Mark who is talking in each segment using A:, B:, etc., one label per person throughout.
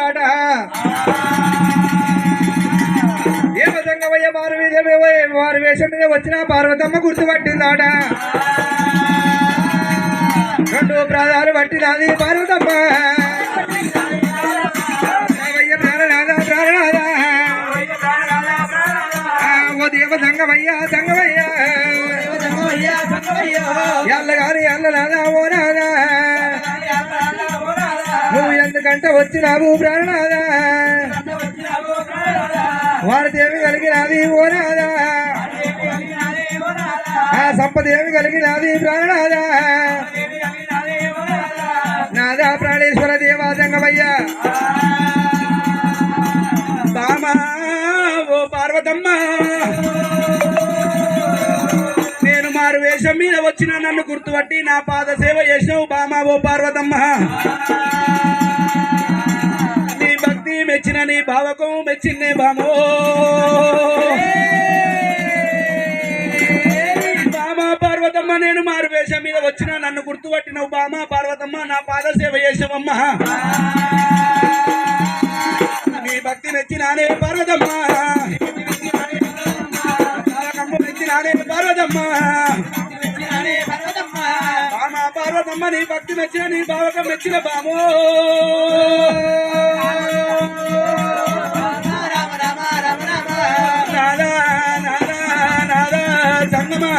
A: వచ్చిందాట ఏ విధంగా వారి వేషం మీద వచ్చిన పార్వతమ్మ గుర్తుపట్టిందాట రెండు ప్రాణాలు పట్టినది పార్వతమ్మ ఓ దేవ సంగమయ్యా సంగమయ్యా ఎల్లగాని ఎల్లనాదా ఓ నాదా నువ్వు ఎందుకంటే వచ్చినావు ప్రాణనాదా వారిదేమి కలిగినది ఓ నాదా ఆ సంపదేమి కలిగినది ప్రాణనాదా నాదా ప్రాణేశ్వర దేవా సంగమయ్యా బామా ఓ పార్వతమ్మ నేను మారు వేషం మీద వచ్చిన నన్ను గుర్తుపట్టి నా పాద సేవ చేసినావు బామా ఓ పార్వతమ్మ నీ భక్తి మెచ్చిన నీ భావకం మెచ్చిందే బామో బామా పార్వతమ్మ నేను మారు వేషం మీద వచ్చిన నన్ను గుర్తుపట్టినవు బామా పార్వతమ్మ నా పాద సేవ చేసావమ్మ నీ భక్తి మెచ్చినానే పార్వతమ్మ మెచ్చినానే పార్వతమ్మ బామా పార్వతమ్మ నీ భక్తి మెచ్చిన నీ భావకం మెచ్చిన బామో నాదా నాదా నాదా సంగమా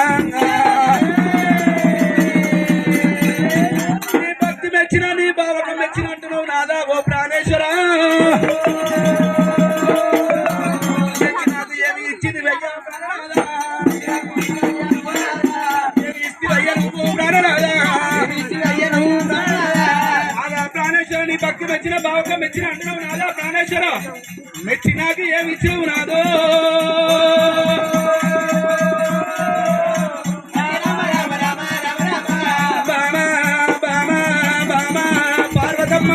A: నీ భక్తి మెచ్చిన నీ భావకం మెచ్చినట్టున్నావు నాదా ఓ ప్రాణేశ్వర ఏమి ఇచ్చింది ప్రాణేశ్వర నీ భక్తి మెచ్చిన భావకం మెచ్చిన అంటున్నావు నాదా ప్రాణేశ్వర మెచ్చినాకి ఏమి ఇచ్చావు నాదో బామా బామా బామా పార్వతమ్మ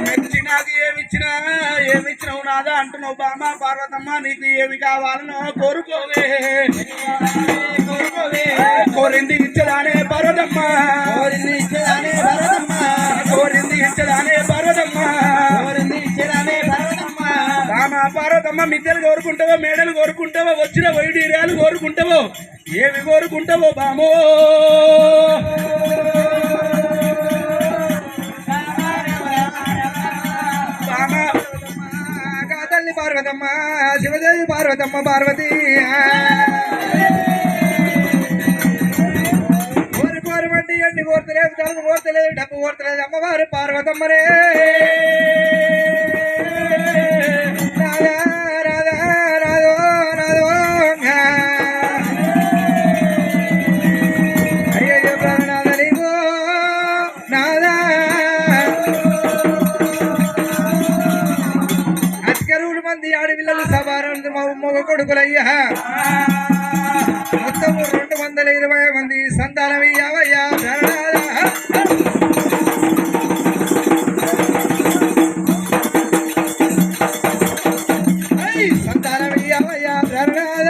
A: మెచ్చినాకి ఏమిచ్చినావు నాదా అంటున్నావు బామా పార్వతమ్మ నీకు ఏమి కావాలనో కోరుకోవే కోరింది ఇచ్చదానే పార్వతమ్మ కోరింది ఇచ్చదానే పార్వతమ్మ కోరింది ఇచ్చదానే పార్వతమ్మ కోరింది ఇచ్చదానే పార్వతమ్మ బామా పార్వతమ్మ మిద్దెలు కోరుకుంటావో మేడలు కోరుకుంటావో వచ్చిన వైడీర్యాలు కోరుకుంటావో ఏమి కోరుకుంటావో బామో బామా కాదల్ని పార్వతమ్మ శివదేవి పార్వతమ్మ పార్వతి ఎండి కోరతలేదు తలుపు కోరతలేదు డబ్బు కోరతలేదు అమ్మవారు పార్వతమ్మరే రాధా రాధా రాధో రాధో అయ్యో ప్రాణనాథ నీవో నాదా అధికరువులు మంది ఆడపిల్లలు సభారందు మొగ కొడుకులయ్యా మొత్తం 220 మంది సంతానమయ్యావయ్యా సంతానమయ్యావయ్యా ప్రాణనాథ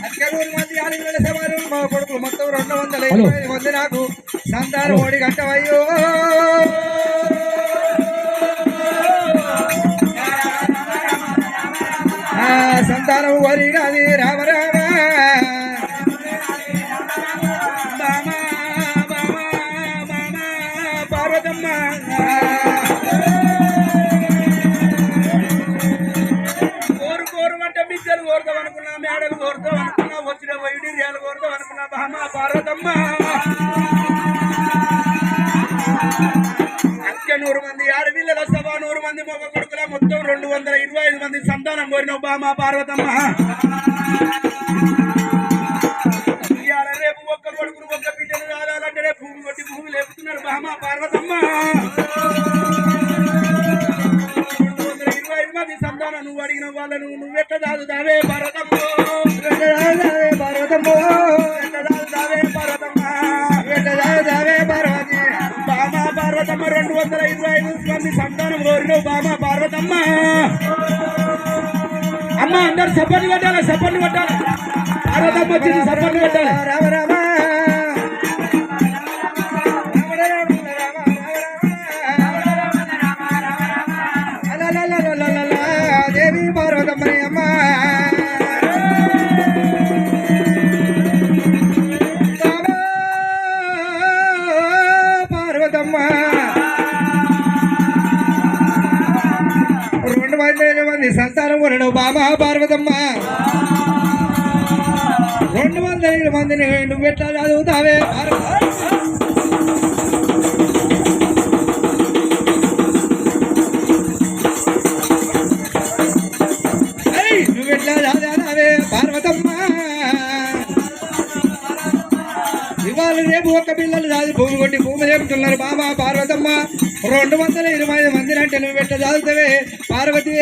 A: అధికరువులు మంది ఆడపిల్లల సభారు మా కొడుకులు మొత్తం 220 మంది నాకు సంతానం ఓడి గట్టవయ్యో సంతానం వరినది రామ రామ బామా బామా బామా పార్వతమ్మ కోరుకోరమంటే మిద్దెలు కోరుతాం అనుకున్నా మేడలు కోరుతాం అనుకున్నా వచ్చిన వైడీర్యాలు కోరుతాం అనుకున్నా బామా పార్వతమ్మ 100 మంది ఆడపిల్లల సభ 100 మంది మొగ కొడుకుల మొత్తం 225 మంది సంతానం కోరిన బామా పార్వతమ్మ ఇవాళ రేపు ఒక్క కొడుకును ఒక్క బిడ్డను రావాలంటే భూమి కొట్టి భూమి లేపుతున్నారు బామా పార్వతమ్మ 225 మంది సంతానం నువ్వు అడిగిన వాళ్ళను నువ్వెట్ట దాదుదావే పార్వతమ్మ పార్వతమ్మ పార్వతి బామా పార్వతమ్మ 225 మంది సంతానం కోరిన బామా పార్వతమ్మ అమ్మ అందరు సపర్లు కొట్టాలి పార్వతమ్మ వచ్చింది సపర్లు కొట్టాలి రామ రామ 220 మంది సంతానం ఉండడు బామా పార్వతమ్మ 205 మందిని నువ్వెట్లా చదువుతావే నువ్వెట్లా చదివావే పార్వతమ్మ ఇవాళ రేపు ఒక్క పిల్లలు చదివి భూమి కొట్టి భూమి చెప్తున్నారు బాబా పార్వతమ్మ 225 మందిని అంటే నువ్వు పెట్ట చదువుతావే పార్వతి